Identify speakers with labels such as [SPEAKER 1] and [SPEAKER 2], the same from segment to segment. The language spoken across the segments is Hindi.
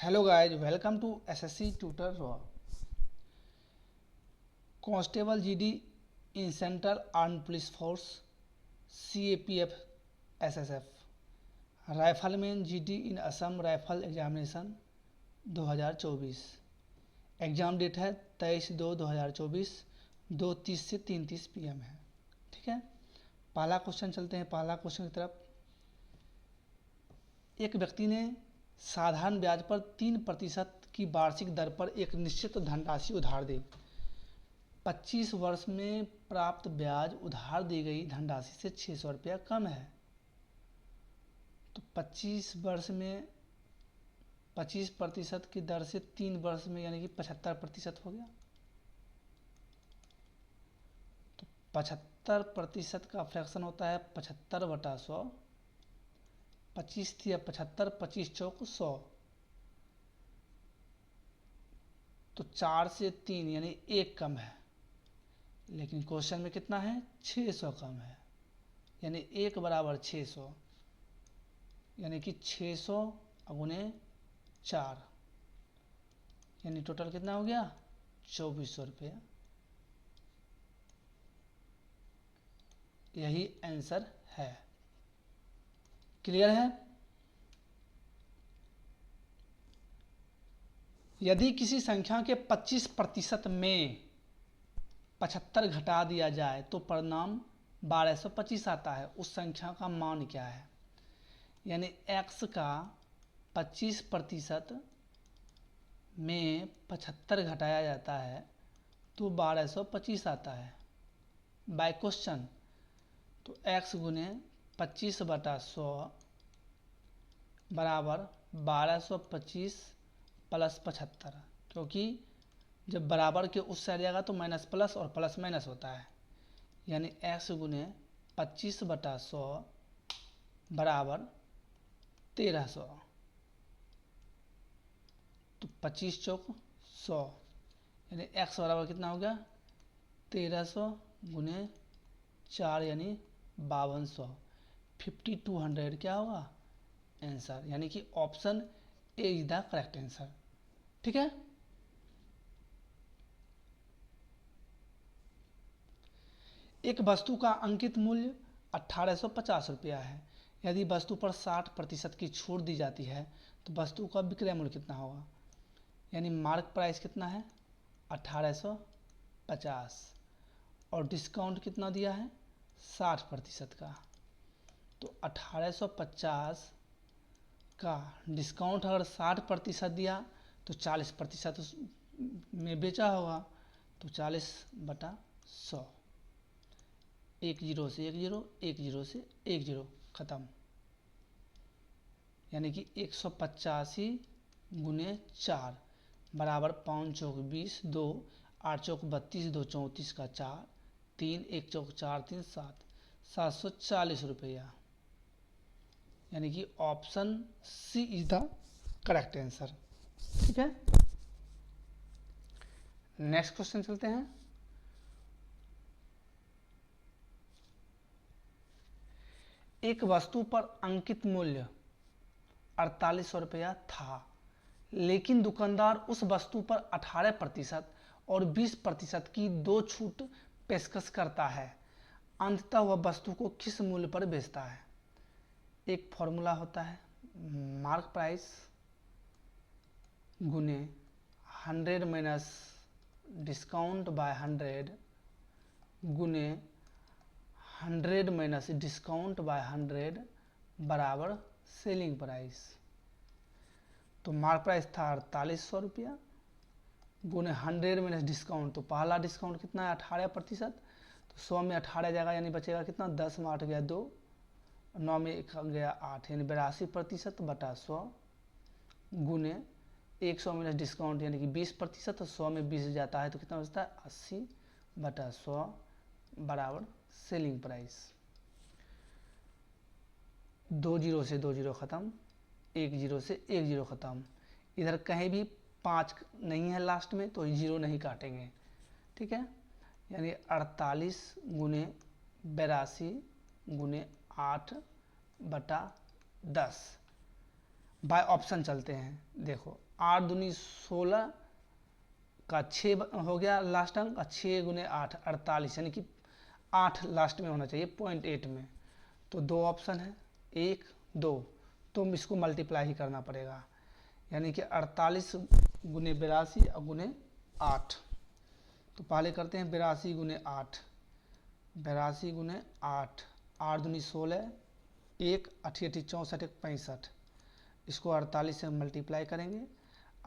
[SPEAKER 1] Hello guys, welcome to SSC Tutor Raw. Constable GD in Central Armed Police Force, CAPF SSF. Rifleman GD in Assam Rifle Examination 2024. Exam date है 23/2/2024, 2:30 से 3:30 PM है। ठीक है, पहला क्वेश्चन चलते हैं पहला क्वेश्चन की तरफ। एक व्यक्ति ने साधारण ब्याज पर 3% की वार्षिक दर पर एक निश्चित धनराशि उधार दी। 25 वर्ष में प्राप्त ब्याज उधार दी गई धनराशि से 600 रुपया कम है। तो 25 वर्ष में 25% की दर से 3 वर्ष में यानी कि 75% हो गया। तो 75% का फ्रैक्शन होता है 75/100। 25 या 75, 25 चौक 100। तो 4 से 3 यानी 1 कम है, लेकिन क्वेश्चन में कितना है 600 कम है, यानी 1 बराबर 600, यानी कि 600 गुने 4 यानी टोटल कितना हो गया 2400 रुपया। यही आंसर है। क्लियर है। यदि किसी संख्या के 25% में 75 घटा दिया जाए तो परिणाम 1225 आता है। उस संख्या का मान क्या है? यानी x का 25% में 75 घटाया जाता है तो 1225 आता है बाय क्वेश्चन। तो x गुने 25/100 बराबर 1225 प्लस 75, क्योंकि जब बराबर के उस साइड जाएगा तो माइनस प्लस और प्लस माइनस होता है, यानी x गुने 25/100 बराबर 1300। तो 25 चौक 100 यानी x बराबर कितना हो गया 1300 गुने 4 यानी 5200। 5200 क्या होगा आंसर, यानी कि option A is the correct answer. ठीक है। एक वस्तु का अंकित मूल्य 1850 रुपया है। यदि वस्तु पर 60% की छूट दी जाती है तो वस्तु का विक्रय मूल्य कितना होगा? यानी मार्क प्राइस कितना है 1850 और डिस्काउंट कितना दिया है 60% का। तो 1850 का डिस्काउंट अगर 60% दिया तो 40% में बेचा होगा, तो 40/100। 1 0 से 1 0, 1 0 से 1 0 ख़त्म, यानी कि 185 गुने 4 बराबर 5 चौक 20, 2 8 चौक 32, 2 34 का 4, 3 1 चौक 4 3 7, 740 रुपया, यानी कि option C is the correct answer. ठीक है। नेक्स्ट क्वेश्चन चलते हैं। एक वस्तु पर अंकित मूल्य 4800 रुपया था, लेकिन दुकानदार उस वस्तु पर 18% और 20% की 2 छूट पेशकश करता है। अंततः वह वस्तु को किस मूल्य पर बेचता है? एक फॉर्मूला होता है मार्क प्राइस गुने 100 माइनस डिस्काउंट बाय 100 गुने 100 माइनस डिस्काउंट बाय 100 बराबर सेलिंग प्राइस। तो मार्क प्राइस था 4800 रुपया गुने 100 माइनस डिस्काउंट। तो पहला डिस्काउंट कितना है 18%, तो 100 में 18 जाएगा यानी बचेगा कितना 10 में 8 गया 2, 9 में 1 गया 8 यानी 82% बटा 100 गुने 100 माइनस डिस्काउंट यानी कि 20%। तो 100 में 20 जाता है तो कितना बचता है 80/100 बराबर सेलिंग प्राइस। 2 0 से 2 0 ख़त्म, 1 0 से 1 0 ख़त्म। इधर कहीं भी 5 नहीं है लास्ट में तो 0 नहीं काटेंगे। ठीक है, यानी 48 गुने 82 गुने 8/10 बाय ऑप्शन चलते हैं। देखो 8 दूनी 16 का 6 हो गया लास्ट अंक, 6 गुने 8 48, यानी कि 8 लास्ट में होना चाहिए 0.8 में। तो दो ऑप्शन है, 1 2, तो इसको मल्टीप्लाई ही करना पड़ेगा, यानी कि 48 गुने 82 और गुने 8। तो पहले करते हैं 82 गुने 8, 82 गुने 8, 8 दूनी 16, 1 8 8 64 1 65, इसको 48 से मल्टीप्लाई करेंगे,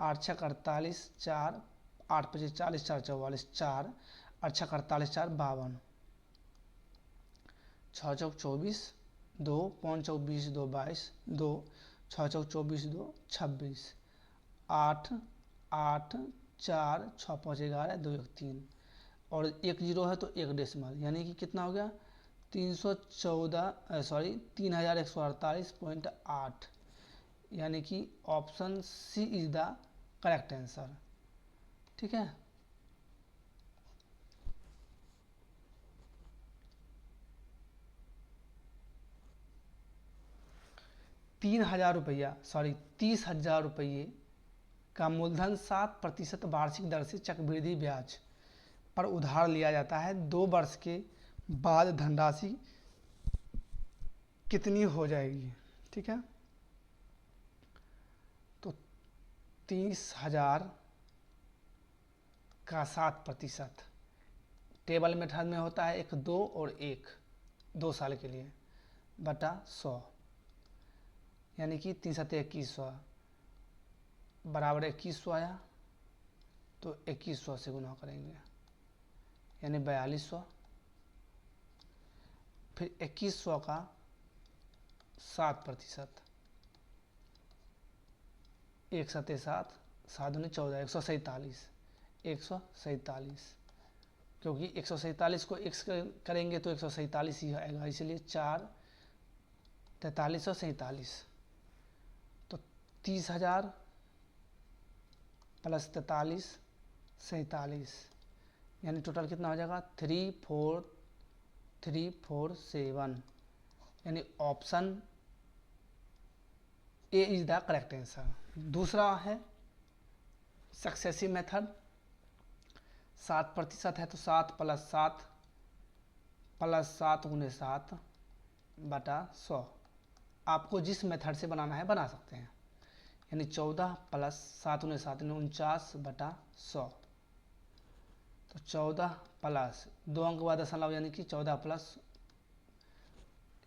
[SPEAKER 1] 8 छक 48, 4 8 25 40 4 44, 4 8 छक 48 4 52, 6 चौक 24, 2 5 चौक 20 2 22, 2 6 चौक 24 2 26, 8 8 4 6 5 11 2 1 3, और 1 जीरो है तो 1 डेसिमल, यानी कि कितना हो गया 3148.8, यानी कि option C is the correct answer. ठीक है, ₹3000 30,000 का मूलधन 7% वार्षिक दर से चक्रवृद्धि ब्याज पर उधार लिया जाता है। 2 वर्ष के बाद धनराशि कितनी हो जाएगी? ठीक है, तो 30,000 का 7%, टेबल मेथड में होता है 1 2 और 1, 2 साल के लिए बटा 100, यानी कि 3 7 2100 बराबर 2100 आया, तो 2100 से गुना करेंगे यानी 4200, फिर 2100 का 7%, 1 7 7 7 दूनी 14, 147, 147, क्योंकि 147 को x करेंगे तो 147 ही आएगा, इसलिए 4 4347, तो 30,000 प्लस 43 47, यानी टोटल कितना हो जाएगा 34347, यानी option A is the correct answer. दूसरा है सक्सेसिव मेथड, 7% है तो 7 प्लस 7 गुने 7 बटा 100, आपको जिस मेथड से बनाना है बना सकते हैं, यानी 14 प्लस 7 गुने 7 49 बटा 100, तो 14 प्लस 2 अंक बाद दशमलव, यानी कि 14 प्लस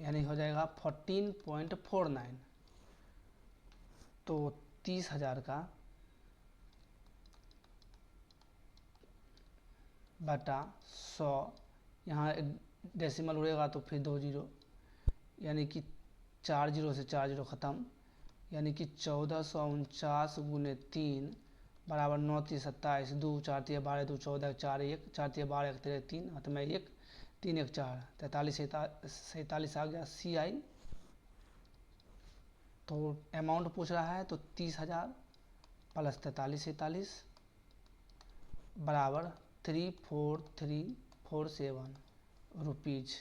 [SPEAKER 1] यानी हो जाएगा 14.49, तो 30,000 का बटा 100, यहाँ डेसिमल उड़ेगा तो फिर 2 जीरो, यानी कि 4 जीरो से 4 जीरो ख़त्म, यानी कि 1449 गुने 3 बराबर 9 3 27, 2 4 3 12 2 14 4 1 4 3 12 1 13 3 हाथ में 1 3 1 4 43 47 आ गया सी आई। तो अमाउंट पूछ रहा है तो 30,000 प्लस 43 47 बराबर 34347 रुपीज,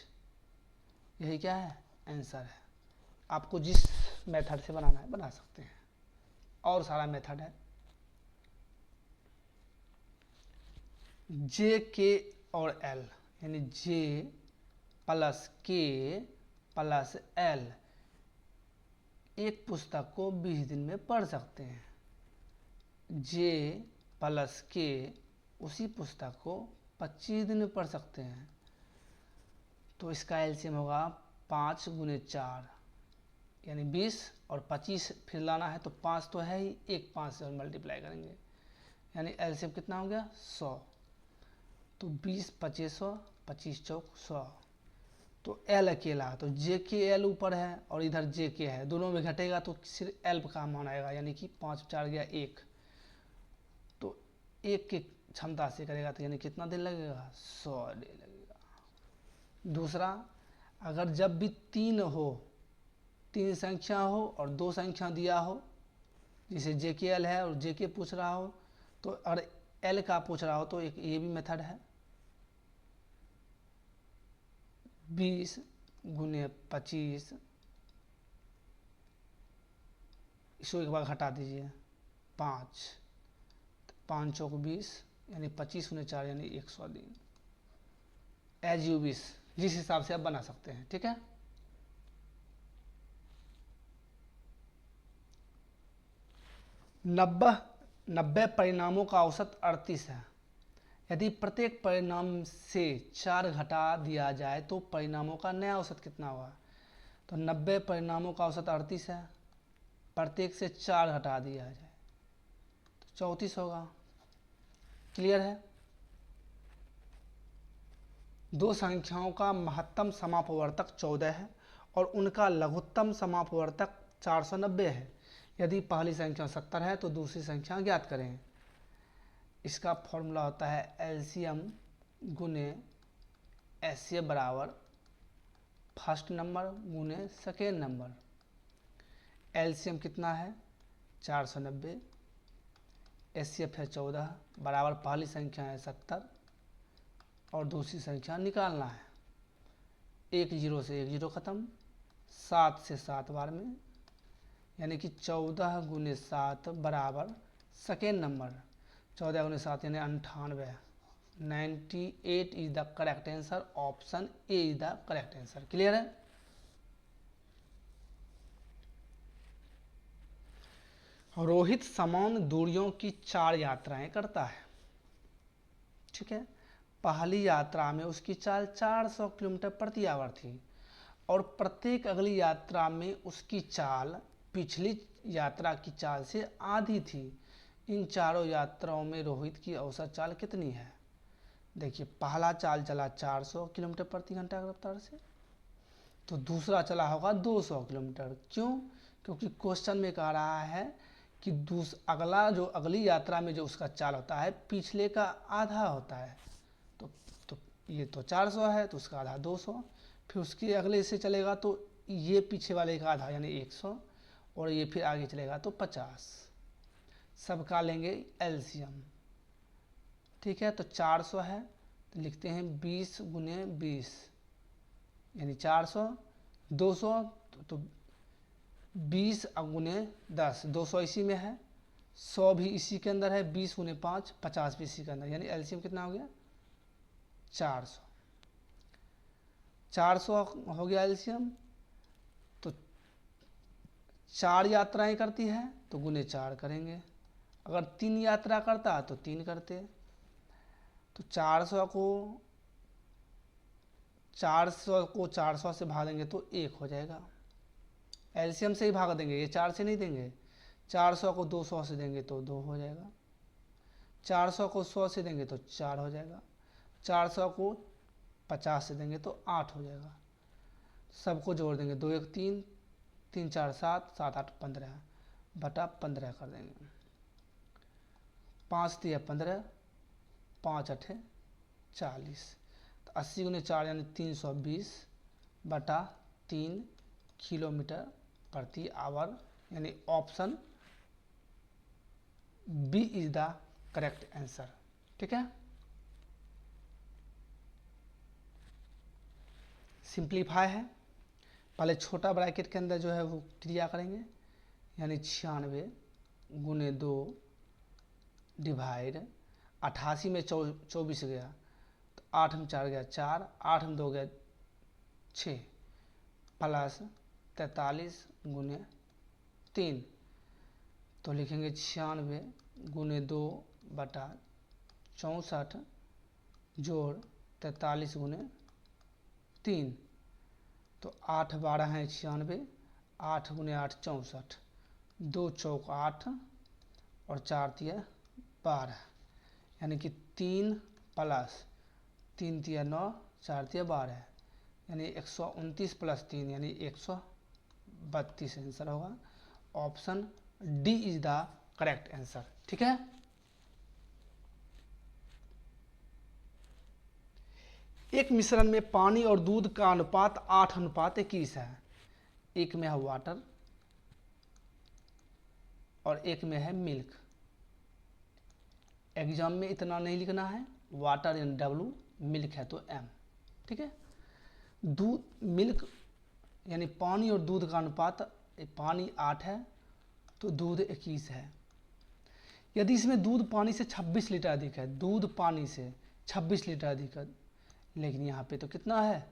[SPEAKER 1] यही क्या है आंसर है। आपको जिस मेथड से बनाना है बना सकते हैं, और सारा मेथड है। जे के और एल, यानी जे प्लस के प्लस एल एक पुस्तक को 20 दिन में पढ़ सकते हैं, जे प्लस के उसी पुस्तक को 25 दिन में पढ़ सकते हैं, तो इसका एलसीएम होगा 5 गुने 4 यानी 20 और 25 फिर लाना है तो 5 तो है ही, एक 5 से मल्टीप्लाई करेंगे, यानी एलसीएम कितना हो गया 100, तो 20 2500 25 चौक 100, तो एल अकेला, तो जे के एल ऊपर है और इधर जे के है, दोनों में घटेगा तो सिर्फ एल का मान आएगा, यानी कि 5 4 गया 1, तो 1 के क्षमता से करेगा तो यानी कितना दिन लगेगा 100 दिन लगेगा। दूसरा, अगर जब भी 3 हो, 3 संख्या हो और 2 संख्या दिया हो, जैसे जे के एल है और जे के पूछ रहा हो, तो अगर एल का पूछ रहा हो तो एक ये भी मेथड है, 20 गुने 25, इसको एक बार घटा दीजिए 5, 5 चौक 20 यानी 25 गुने 4 यानी 100 दिन। एज यू विश, जिस हिसाब से आप बना सकते हैं, ठीक है। नब्बे परिणामों का औसत 38 है। यदि प्रत्येक परिणाम से 4 घटा दिया जाए तो परिणामों का नया औसत कितना होगा। तो 90 परिणामों का औसत 38 है, प्रत्येक से 4 घटा दिया जाए तो 34 होगा। क्लियर है। दो संख्याओं का महत्तम समापवर्तक 14 है और उनका लघुत्तम समापवर्तक 490 है। यदि पहली संख्या 70 है तो दूसरी संख्या ज्ञात करें। इसका फॉर्मूला होता है एलसीएम गुने एचसीएफ बराबर फर्स्ट नंबर गुने सेकेंड नंबर। एलसीएम कितना है 490, एचसीएफ है 14 बराबर पहली संख्या है 70 और दूसरी संख्या निकालना है। 1 0 से 1 0 खत्म, 7 से 7 बार में, यानी कि 14 गुने 7 बराबर सेकेंड नंबर 14 गुने 7 यानी 98। 98 is the correct answer, option A is the correct answer. Clear है। रोहित समान दूरियों की 4 यात्राएं करता है, ठीक है। पहली यात्रा में उसकी चाल 400 किलोमीटर प्रति आवर थी और प्रत्येक अगली यात्रा में उसकी चाल पिछली यात्रा की चाल से आधी थी। इन चारों यात्राओं में रोहित की औसत चाल कितनी है। देखिए पहला चाल चला 400 किलोमीटर प्रति घंटा की रफ्तार से, तो दूसरा चला होगा 200 किलोमीटर। क्यों? क्योंकि क्वेश्चन में कह रहा है कि अगली यात्रा में जो उसका चाल होता है पिछले का आधा होता है। तो ये तो 400 है तो उसका आधा 200, फिर उसके अगले से चलेगा तो ये पीछे वाले का आधा यानी 100 और ये फिर आगे चलेगा तो 50। सबका लेंगे एलसीएम, ठीक है। तो 400 है तो लिखते हैं 20 गुने 20 यानी 400, 200 तो 20 गुने 10, 200 इसी में है, 100 भी इसी के अंदर है, 20 गुने 5 50 भी इसी के अंदर, यानी एलसीएम कितना हो गया 400। 400 हो गया एलसीएम। तो 4 यात्राएं करती है तो गुने 4 करेंगे, अगर 3 यात्रा करता तो 3 करते। तो 400 को 400 से भागेंगे तो 1 हो जाएगा। एलसीएम से ही भाग देंगे, ये 4 से नहीं देंगे। 400 को 200 से देंगे तो 2 हो जाएगा, 400 को 100 से देंगे तो 4 हो जाएगा, 400 को 50 से देंगे तो 8 हो जाएगा। सबको जोड़ देंगे, 2 1 3, 3 4 7, 7 8 15 बटा 15 कर देंगे। 5 3 15, 5 8 40। तो 80 गुने 4 यानी 320 बटा 3 किलोमीटर प्रति आवर, यानी option B is the correct answer, ठीक है। सिंप्लीफाई है, पहले छोटा ब्रैकेट के अंदर जो है वो क्रिया करेंगे, यानी 96 गुने 2 डिवाइड 88 में 24 गया तो 8 में 4 गया 4, 8 में 2 गया 6 प्लस 43 गुने 3, तो लिखेंगे 96 गुने 2 बटा 64 जोड़ 43 गुने 3, तो 8 12 है 96, 8 गुने 8 64, 2 चौक 8 और 4 तिया 12, यानी कि 3 प्लस 3 तिया 9, 4 तिया 12, यानी 129 प्लस 3 यानी 132 आंसर होगा। Option D is the correct answer, ठीक है। एक मिश्रण में पानी और दूध का अनुपात 8:21 है। एक में है वाटर और एक में है मिल्क। एग्जाम में इतना नहीं लिखना है, वाटर यानी W, मिल्क है तो M, ठीक है। मिल्क यानी पानी और दूध का अनुपात, पानी 8 है तो दूध 21 है। यदि इसमें दूध पानी से 26 लीटर अधिक है, दूध पानी से 26 लीटर अधिक है, लेकिन यहाँ पे तो कितना है,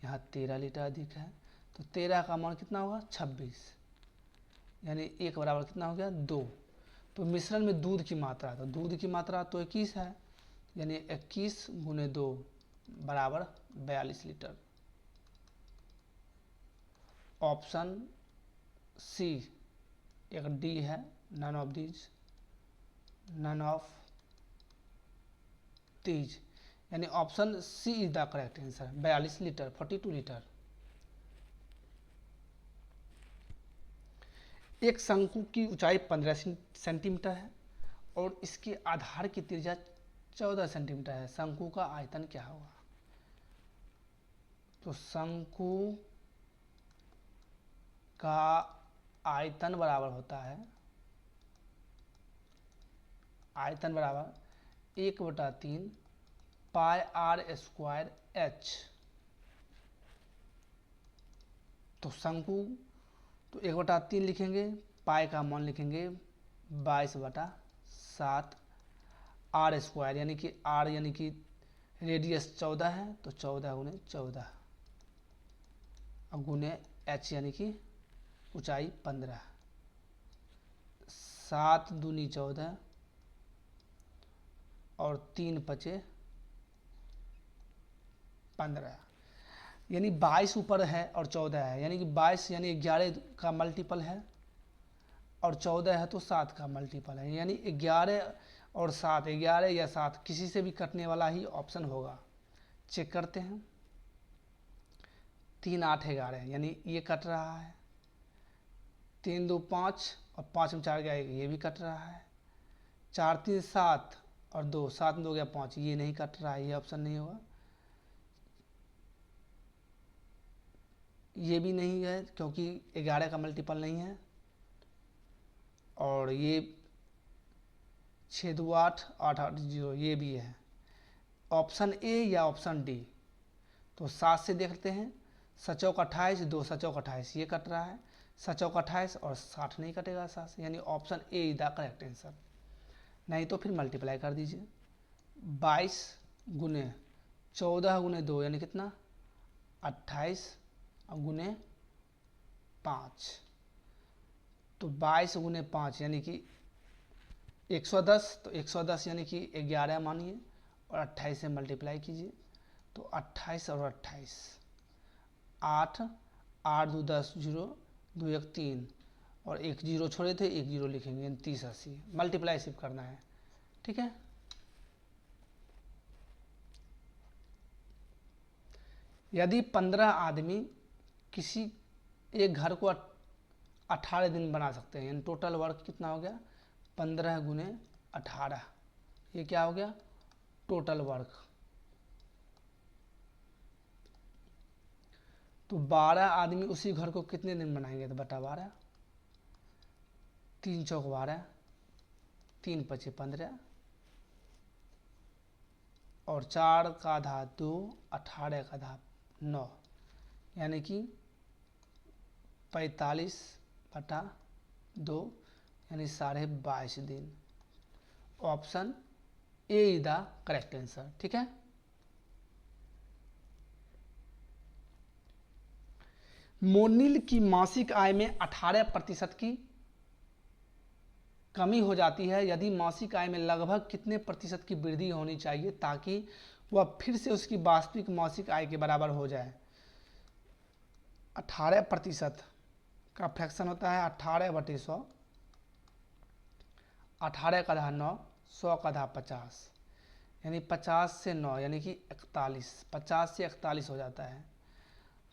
[SPEAKER 1] यहाँ 13 लीटर अधिक है, तो 13 का मान कितना होगा 26, यानी 1 बराबर कितना हो गया 2। तो मिश्रण में दूध की मात्रा, तो दूध की मात्रा तो 21 है, यानी 21 गुने 2 बराबर 42 लीटर। ऑप्शन सी एक डी है, नन ऑफ दीज, यानी option C is the correct answer, 42 litre, 42 litre. एक शंकु की ऊंचाई 15 सेंटीमीटर है और इसके आधार की त्रिज्या 14 सेंटीमीटर है, शंकु का आयतन क्या होगा? तो शंकु का आयतन बराबर होता है, आयतन बराबर 1/3 पाई आर स्क्वायर एच। तो शंकु तो 1/3 लिखेंगे, पाई का मान लिखेंगे 22/7, आर स्क्वायर यानी कि आर यानी कि रेडियस 14 है, तो 14 गुने 14 और गुने एच यानी कि ऊंचाई 15, 7 दूनी 14 और 3 5 15, यानी 22 ऊपर है और 14 है, यानी कि 22 यानी 11 का मल्टीपल है और 14 है तो 7 का मल्टीपल है, यानी 11 और 7, 11 या 7 किसी से भी कटने वाला ही ऑप्शन होगा। चेक करते हैं, 3 8 11 यानी ये कट रहा है, 3 2 5 और 5 में 4 गया ये भी कट रहा है, 4 3 7 और 2 7 में 2 गया 5, ये नहीं कट रहा है, ये ऑप्शन नहीं होगा। ये भी नहीं है क्योंकि 11 का मल्टीपल नहीं है, और ये 6 2 8 8 8 0 ये भी है। ऑप्शन ए या ऑप्शन डी? तो 7 से देखते हैं, 7 चौक 28, 2 7 चौक 28 ये कट रहा है, 7 चौक 28 और 60 नहीं कटेगा 7 से, यानी option A is the correct answer. नहीं तो फिर मल्टीप्लाई कर दीजिए, 22 गुने 14 गुने 2 यानी कितना 28 और गुने 5, तो 22 गुने 5 यानी कि 110, तो 110 यानी कि 11 मानिए और 28 से मल्टीप्लाई कीजिए, तो 28 और 28 8 8 2 10 0 2 1 3 और 1 0 छोड़े थे, 1 0 लिखेंगे, 30 80 मल्टीप्लाई सिर्फ करना है, ठीक है। यदि 15 आदमी किसी एक घर को 18 दिन बना सकते हैं, यानी टोटल वर्क कितना हो गया 15 गुने 18, ये क्या हो गया टोटल वर्क। तो 12 आदमी उसी घर को कितने दिन बनाएंगे, तो बटा 12, 3 चौक 12, 3 5 15 और 4 का आधा 2, 18 का आधा 9, यानी कि 45/2 यानी 22.5 दिन। Option A is the correct answer, ठीक है। मोनिल की मासिक आय में 18% की कमी हो जाती है, यदि मासिक आय में लगभग कितने प्रतिशत की वृद्धि होनी चाहिए ताकि वह फिर से उसकी वास्तविक मासिक आय के बराबर हो जाए। 18% का फ्रैक्शन होता है 18/100, 18 का आधा 9, 100 का आधा 50, यानी 50 से 9 यानी कि 41, 50 से 41 हो जाता है।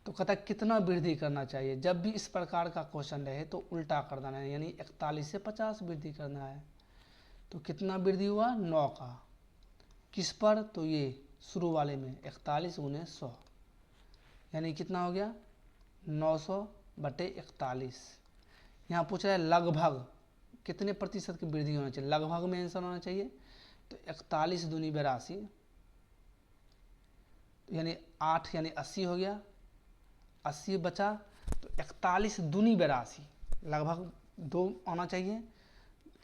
[SPEAKER 1] तो कहता है कितना वृद्धि करना चाहिए, जब भी इस प्रकार का क्वेश्चन रहे तो उल्टा कर देना है, यानी 41 से 50 वृद्धि करना है। तो कितना वृद्धि हुआ 9 का, किस पर, तो ये शुरू वाले में 41 गुने 100, यानी कितना हो गया 900/41। यहाँ पूछ रहा है लगभग कितने प्रतिशत की वृद्धि होना चाहिए, लगभग में आंसर होना चाहिए, तो 41 दूनी 82 यानी 8 यानी 80 हो गया, 80 बचा, तो 41 दूनी 82 लगभग 2 आना चाहिए,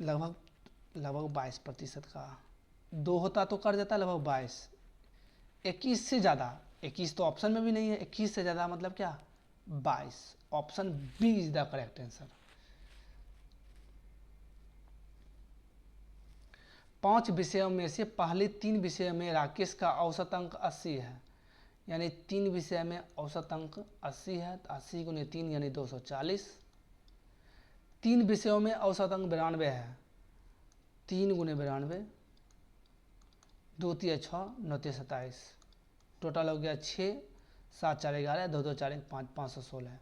[SPEAKER 1] लगभग 22% का। 2 होता तो कर जाता लगभग 22। 21 से ज़्यादा, 21 तो ऑप्शन में भी नहीं है, 21 से ज़्यादा मतलब क्या, 22। Option B is the correct answer. 5 विषयों में से पहले 3 विषयों में राकेश का औसत अंक 80 है, यानी 3 विषय में औसत अंक 80 है, तो 80 गुने 3 यानी 240। 3 विषयों में औसत अंक 92 है, 3 गुने 92, 2 तिया 6, 9 तिया 27, टोटल हो गया 6, 7 4 11, 2 2 4 1 5, 516।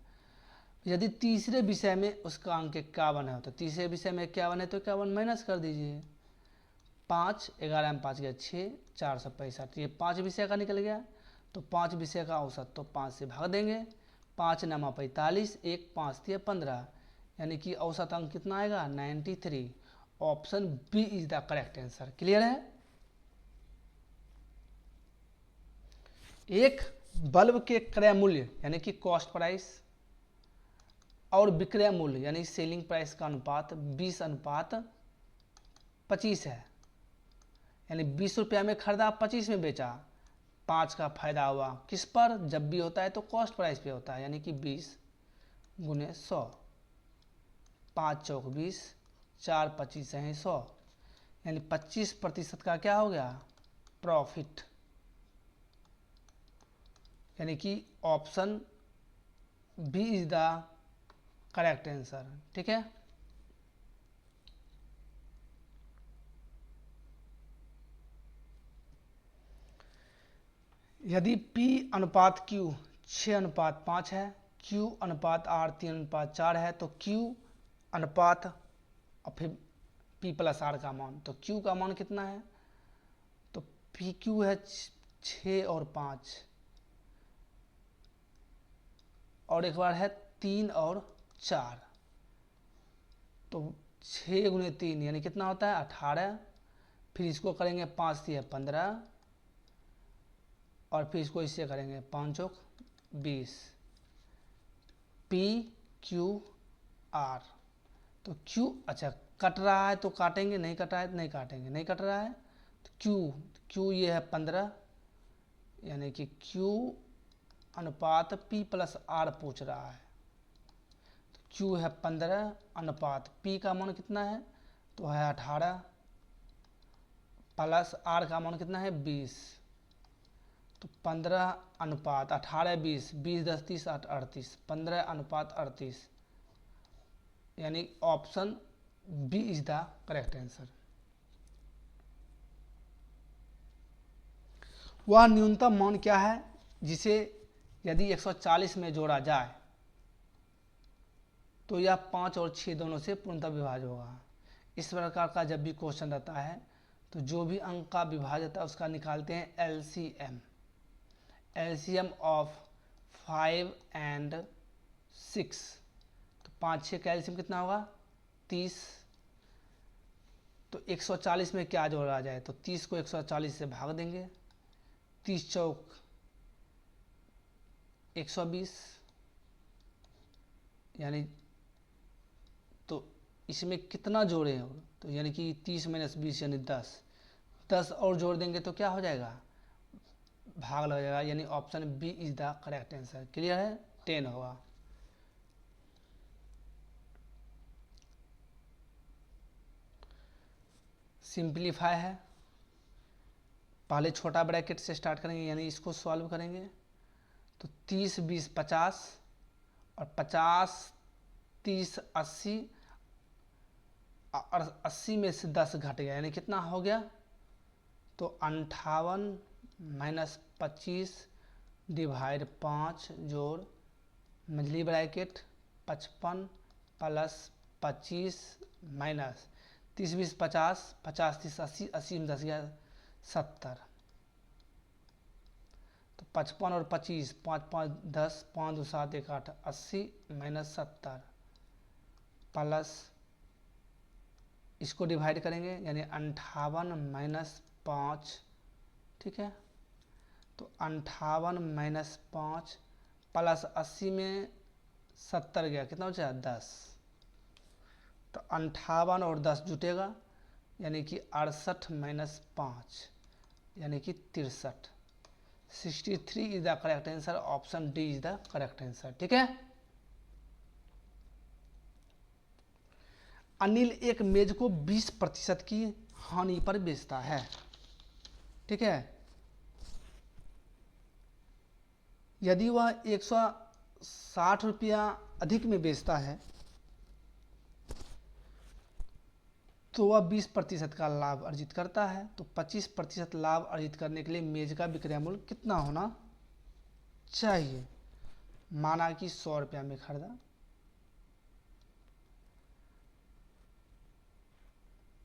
[SPEAKER 1] यदि तीसरे विषय में उसका अंक 51 है, तो तीसरे विषय में 51 है तो 51 माइनस कर दीजिए। 5 11 में 5 गया 6, 465, ये 5 विषय का निकल गया, तो 5 विषय का औसत तो 5 से भाग देंगे। 5 9 45, 1 5 3 15, यानी कि औसत अंक कितना आएगा, 93। Option B is the correct answer. Clear है। एक बल्ब के क्रय मूल्य यानी कि कॉस्ट प्राइस और विक्रय मूल्य यानी सेलिंग प्राइस का अनुपात 20:25 है, यानी 20 रुपया में खरीदा, 25 में बेचा, 5 का फायदा हुआ। किस पर, जब भी होता है तो कॉस्ट प्राइस पे होता है, यानी कि 20 गुने 100, 5 चौक 20, 4 25 है 100, यानी 25% का क्या हो गया, प्रॉफिट, यानी कि option B is the correct answer. ठीक है। यदि P अनुपात Q 6:5 है, Q अनुपात R 3:4 है, तो Q अनुपात और फिर P प्लस R का मान, तो Q का मान कितना है, तो PQ है 6 और 5, और एक बार है 3 और 4, तो 6 गुने 3 यानी कितना होता है 18, फिर इसको करेंगे 5 से 15, और फिर इसको इससे करेंगे 5 चौक 20, P Q R, तो Q, अच्छा कट रहा है तो काटेंगे, नहीं कटा है तो नहीं काटेंगे, नहीं कट रहा है तो Q ये है 15, यानी कि Q अनुपात P प्लस R पूछ रहा है, तो Q है 15 अनुपात P का मान कितना है, तो है 18, प्लस R का मान कितना है 20, तो 15 अनुपात 18 20, 20 10 30 8 38, 15 अनुपात 38, यानी option B is the correct answer. वह न्यूनतम मान क्या है जिसे यदि 140 में जोड़ा जाए तो यह 5 और 6 दोनों से पूर्णतः विभाज्य होगा। इस प्रकार का जब भी क्वेश्चन रहता है तो जो भी अंक का विभाज्य होता है उसका निकालते हैं एलसीएम। एलसीएम ऑफ 5 and 6, तो 5 6 का एलसीएम कितना होगा 30, तो 140 में क्या जोड़ा जाए, तो 30 को 140 से भाग देंगे, 30 चौक 120, यानी तो इसमें कितना जोड़े हैं, तो यानी कि 30 माइनस 20 यानी 10 और जोड़ देंगे तो क्या हो जाएगा, भाग लग जाएगा, यानी option B is the correct answer. Clear है, 10 होगा। सिंप्लीफाई है, पहले छोटा ब्रैकेट से स्टार्ट करेंगे, यानी इसको सॉल्व करेंगे, तो 30 20 50 और 50 30 80, और 80 में से 10 घट गया, यानी कितना हो गया, तो 58 माइनस 25 डिवाइड 5 जोड़ मिडली ब्रैकेट 55 प्लस 25 माइनस 30 20 50, 50 30 80, 80 में 10 गया 70, तो 55 और 25, 5 5 10, 5 2 7 1 8, 80 माइनस 70 प्लस इसको डिवाइड करेंगे, यानी 58 माइनस 5, ठीक है, तो 58 माइनस 5 प्लस 80 में 70 गया, कितना हो जाएगा 10, तो 58 और 10 जुटेगा, यानी कि 68 माइनस 5 यानी कि 63। 63 is the correct answer, option D is the correct answer. ठीक है। अनिल एक मेज को 20% की हानि पर बेचता है। ठीक है। यदि वह 160 रुपया अधिक में बेचता है तो वह 20% का लाभ अर्जित करता है। तो 25% लाभ अर्जित करने के लिए मेज का विक्रय मूल्य कितना होना चाहिए। माना कि 100 रुपया में खरीदा,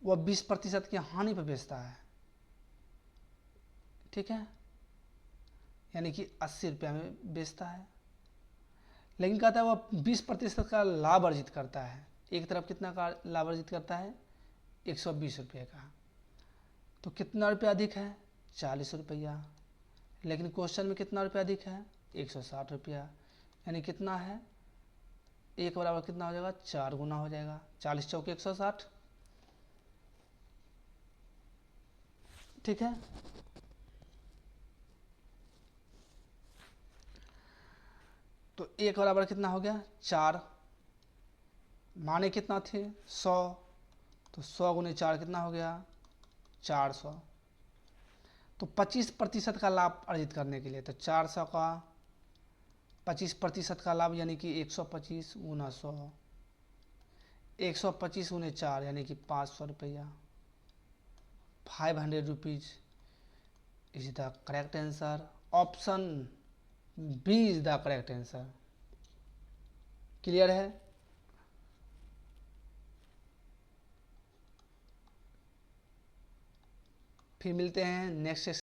[SPEAKER 1] वह 20% की हानि पर बेचता है। ठीक है, यानी कि 80 रुपया में बेचता है, लेकिन कहता है वह 20% का लाभ अर्जित करता है। एक तरफ कितना का लाभ अर्जित करता है, 120 रुपये का। तो कितना रुपया अधिक है, 40 रुपया। लेकिन क्वेश्चन में कितना रुपया अधिक है, 160 रुपया। यानी कितना है, एक बराबर कितना हो जाएगा, 4 गुना हो जाएगा। 40 चौके 160। ठीक है। तो एक बराबर कितना हो गया, 4। माने कितना थे, 100। तो 100 गुने 4 कितना हो गया, 400। तो 25% का लाभ अर्जित करने के लिए तो 400 का 25% का लाभ यानी कि 125 गुना 100, 125 गुने 4 यानी कि 500 रुपया। 500 rupees is the correct answer, option B is the correct answer. Clear है। फिर मिलते हैं नेक्स्ट